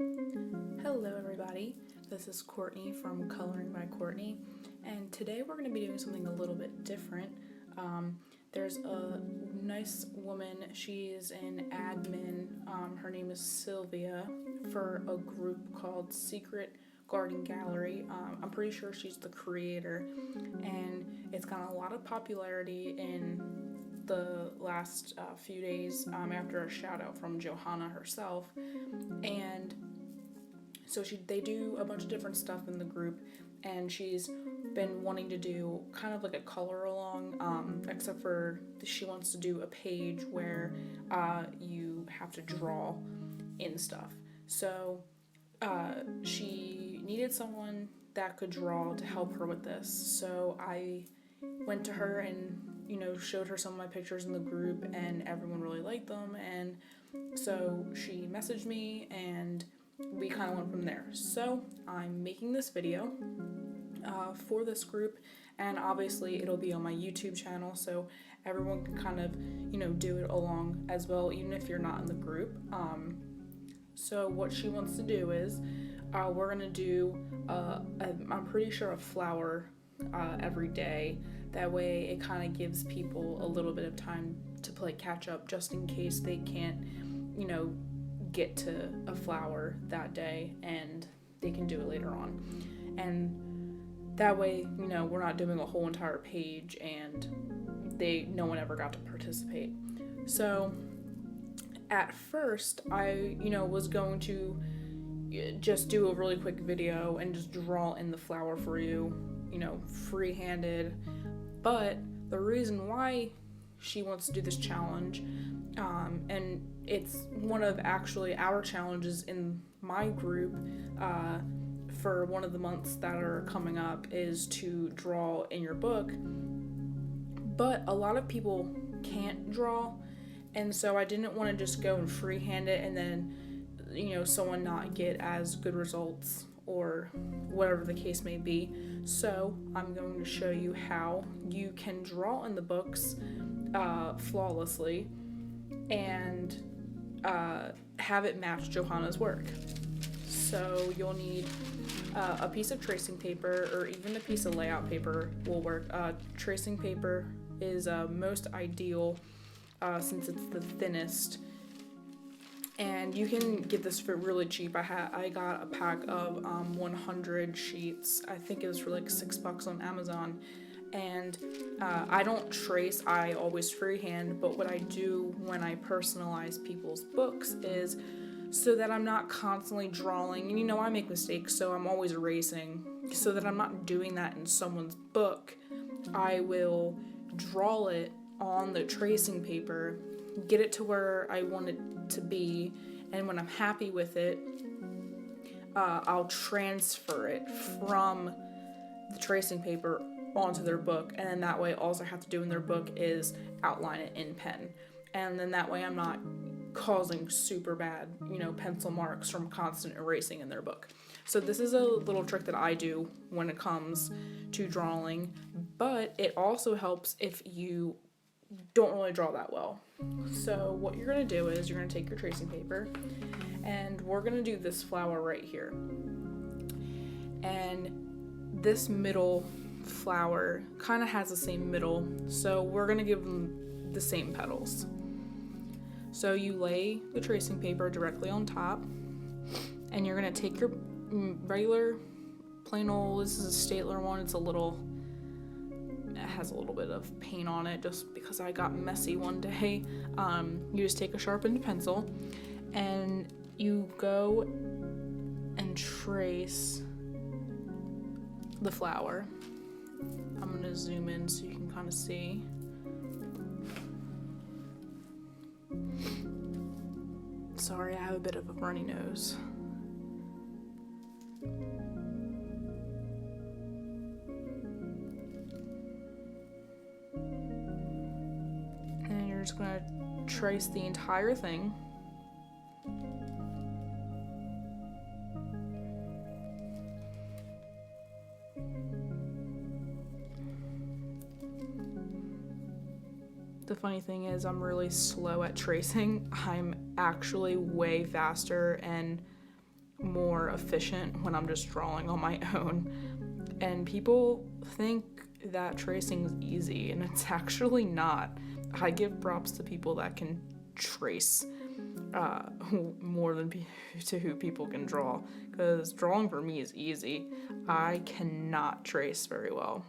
Hello everybody, this is Courtney from Coloring by Courtney, and today we're going to be doing something a little bit different. There's a nice woman, she's an admin, her name is Sylvia, for a group called Secret Garden Gallery. I'm pretty sure she's the creator, and it's gotten a lot of popularity in the last few days after a shout out from Johanna herself. And so they do a bunch of different stuff in the group, and she's been wanting to do kind of like a color along, except for she wants to do a page where you have to draw in stuff. So she needed someone that could draw to help her with this. So I went to her and showed her some of my pictures in the group, and everyone really liked them, and so she messaged me and we kind of went from there. So I'm making this video for this group, and obviously it'll be on my YouTube channel, so everyone can kind of do it along as well, even if you're not in the group. So what she wants to do is we're gonna do I'm pretty sure a flower every day. That way it kind of gives people a little bit of time to play catch up, just in case they can't get to a flower that day, and they can do it later on. And that way we're not doing a whole entire page and no one ever got to participate. So at first I was going to just do a really quick video and just draw in the flower for you, free-handed. But the reason why she wants to do this challenge, and it's one of actually our challenges in my group for one of the months that are coming up, is to draw in your book. But a lot of people can't draw, and so I didn't want to just go and freehand it and then someone not get as good results or whatever the case may be. So I'm going to show you how you can draw in the books flawlessly and have it match Johanna's work. So you'll need a piece of tracing paper, or even a piece of layout paper will work. Tracing paper is most ideal since it's the thinnest. And you can get this for really cheap. I got a pack of 100 sheets. I think it was for like $6 on Amazon. And I don't trace, I always freehand, but what I do when I personalize people's books is so that I'm not constantly drawing, and I make mistakes, so I'm always erasing, so that I'm not doing that in someone's book. I will draw it on the tracing paper, get it to where I want it to be, and when I'm happy with it, I'll transfer it from the tracing paper onto their book, and then that way all I have to do in their book is outline it in pen, and then that way I'm not causing super bad pencil marks from constant erasing in their book. So this is a little trick that I do when it comes to drawing, but it also helps if you don't really draw that well. So what you're going to do is you're going to take your tracing paper, and we're going to do this flower right here. And this middle flower kind of has the same middle, so we're going to give them the same petals. So you lay the tracing paper directly on top, and you're going to take your regular plain old, this is a statler one, it has a little bit of paint on it just because I got messy one day. You just take a sharpened pencil and you go and trace the flower. I'm going to zoom in so you can kind of see. Sorry, I have a bit of a runny nose. And you're just going to trace the entire thing. The funny thing is I'm really slow at tracing. I'm actually way faster and more efficient when I'm just drawing on my own. And people think that tracing is easy, and it's actually not. I give props to people that can trace more than to who people can draw, because drawing for me is easy. I cannot trace very well,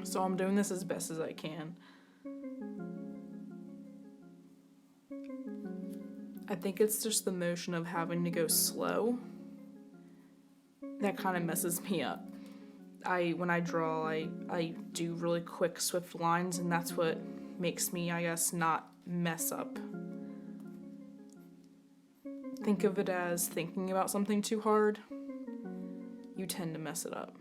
so I'm doing this as best as I can. I think it's just the motion of having to go slow that kind of messes me up. When I draw, I do really quick, swift lines, and that's what makes me, I guess, not mess up. Think of it as thinking about something too hard. You tend to mess it up.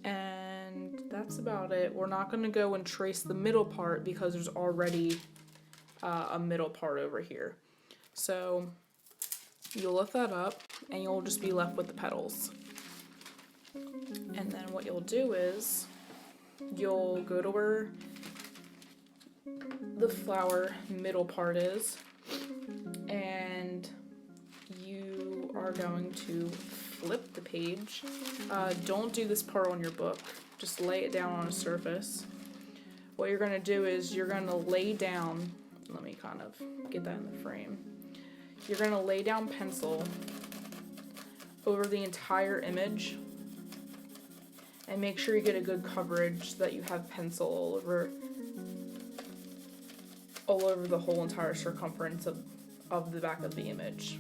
And that's about it. We're not going to go and trace the middle part because there's already a middle part over here. So you'll lift that up and you'll just be left with the petals. And then what you'll do is you'll go to where the flower middle part is, and you are going to flip the page. Don't do this part on your book. Just lay it down on a surface. What you're going to do is you're going to lay down, let me kind of get that in the frame. You're going to lay down pencil over the entire image, and make sure you get a good coverage so that you have pencil all over the whole entire circumference of the back of the image.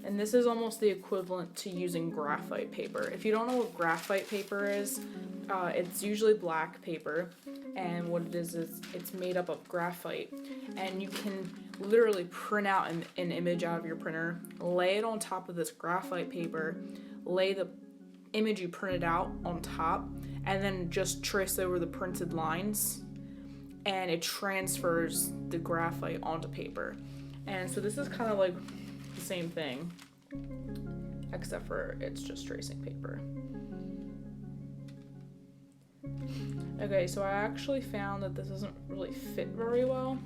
And this is almost the equivalent to using graphite paper. If you don't know what graphite paper is, it's usually black paper, and what it is it's made up of graphite, and you can literally print out an image out of your printer, lay it on top of this graphite paper, lay the image you printed out on top, and then just trace over the printed lines, and it transfers the graphite onto paper. And so this is kind of like the same thing, except for it's just tracing paper. Okay, so I actually found that this doesn't really fit very well,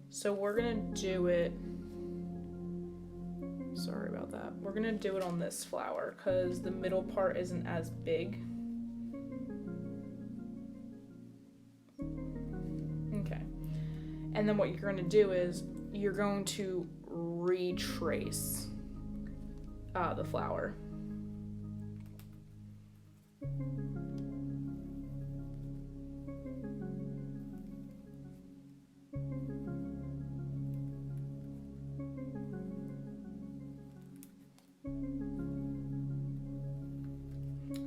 so we're gonna do it, sorry about that, we're gonna do it on this flower because the middle part isn't as big. Okay, and then what you're gonna do is you're going to retrace the flower.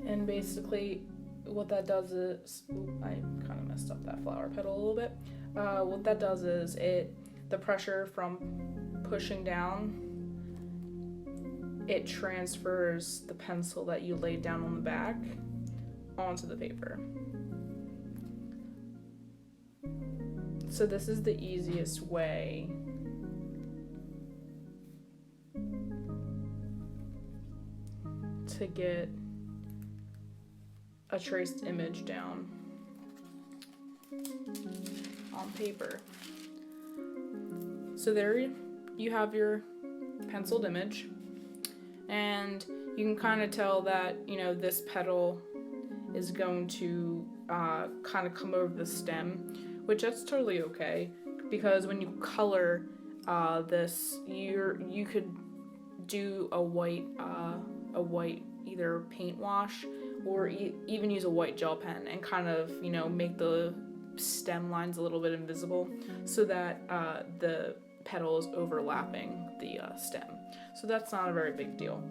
And basically what that does is, I kind of messed up that flower petal a little bit. What that does is the pressure from pushing down, it transfers the pencil that you laid down on the back onto the paper. So this is the easiest way to get a traced image down on paper. So there you have your penciled image, and you can kind of tell that, you know, this petal is going to kind of come over the stem, which that's totally okay, because when you color this, you could do a white either paint wash or even use a white gel pen and kind of, you know, make the stem lines a little bit invisible so that the petal is overlapping the stem. So that's not a very big deal.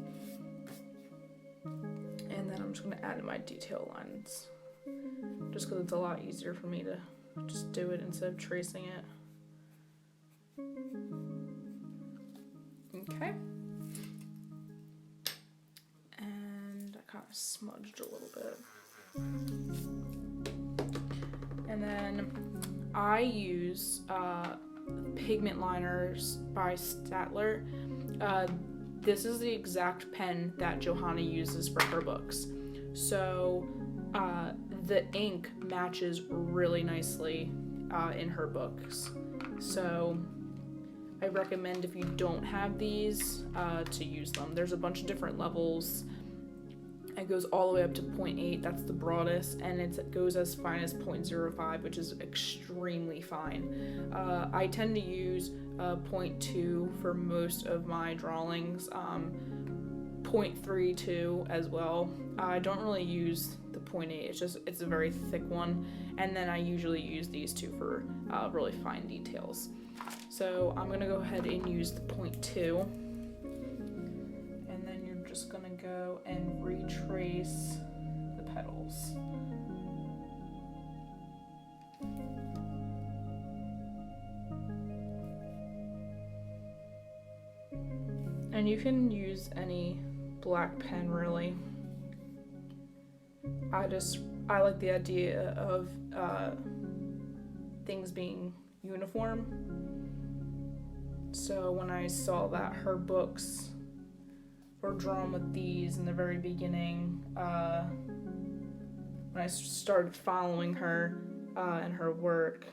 And then I'm just going to add in my detail lines just because it's a lot easier for me to just do it instead of tracing it. Okay. And I kind of smudged a little bit. And then I use pigment liners by Statler. This is the exact pen that Johanna uses for her books. So the ink matches really nicely in her books. So I recommend, if you don't have these, to use them. There's a bunch of different levels. It goes all the way up to 0.8, that's the broadest, and it goes as fine as 0.05, which is extremely fine. I tend to use 0.2 for most of my drawings, 0.32 as well. I don't really use the 0.8, it's a very thick one, and then I usually use these two for really fine details. So I'm gonna go ahead and use the 0.2, and then you're just gonna go and retrace the petals. And you can use any black pen, really. I like the idea of things being uniform. So when I saw that her books were drawn with these in the very beginning, when I started following her and her work,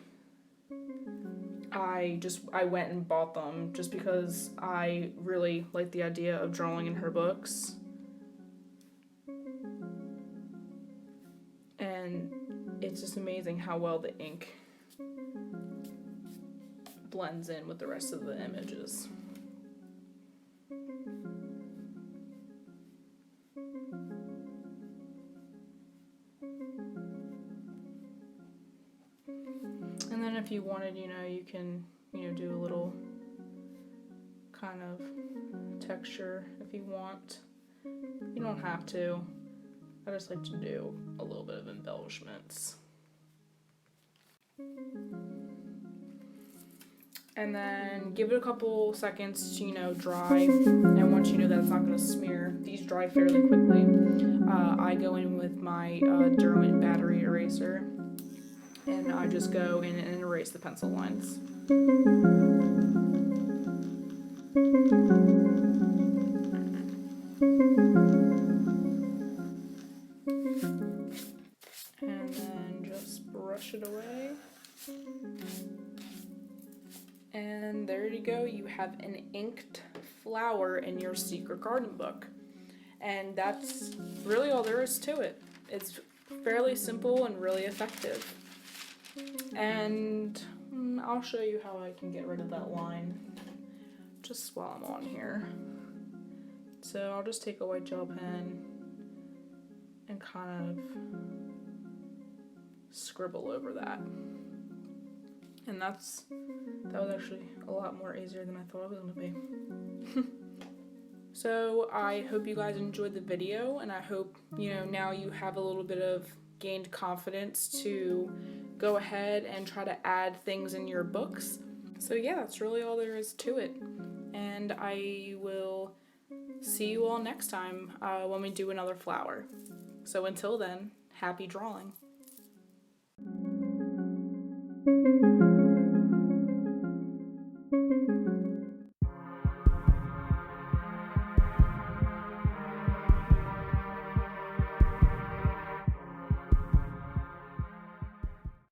I went and bought them just because I really like the idea of drawing in her books. And it's just amazing how well the ink blends in with the rest of the images. And then if you wanted, you can, do a little kind of texture if you want. You don't have to. I just like to do a little bit of embellishments. And then give it a couple seconds to, dry. And once you know that it's not going to smear, these dry fairly quickly. I go in with my Derwent battery eraser, and I just go in and erase the pencil lines. And then just brush it away. And there you go, you have an inked flower in your secret garden book. And that's really all there is to it. It's fairly simple and really effective. And I'll show you how I can get rid of that line just while I'm on here. So I'll just take a white gel pen and kind of scribble over that. And that was actually a lot more easier than I thought it was going to be. So I hope you guys enjoyed the video, and I hope, now you have a little bit of gained confidence to go ahead and try to add things in your books. So yeah, that's really all there is to it. And I will see you all next time when we do another flower. So until then, happy drawing.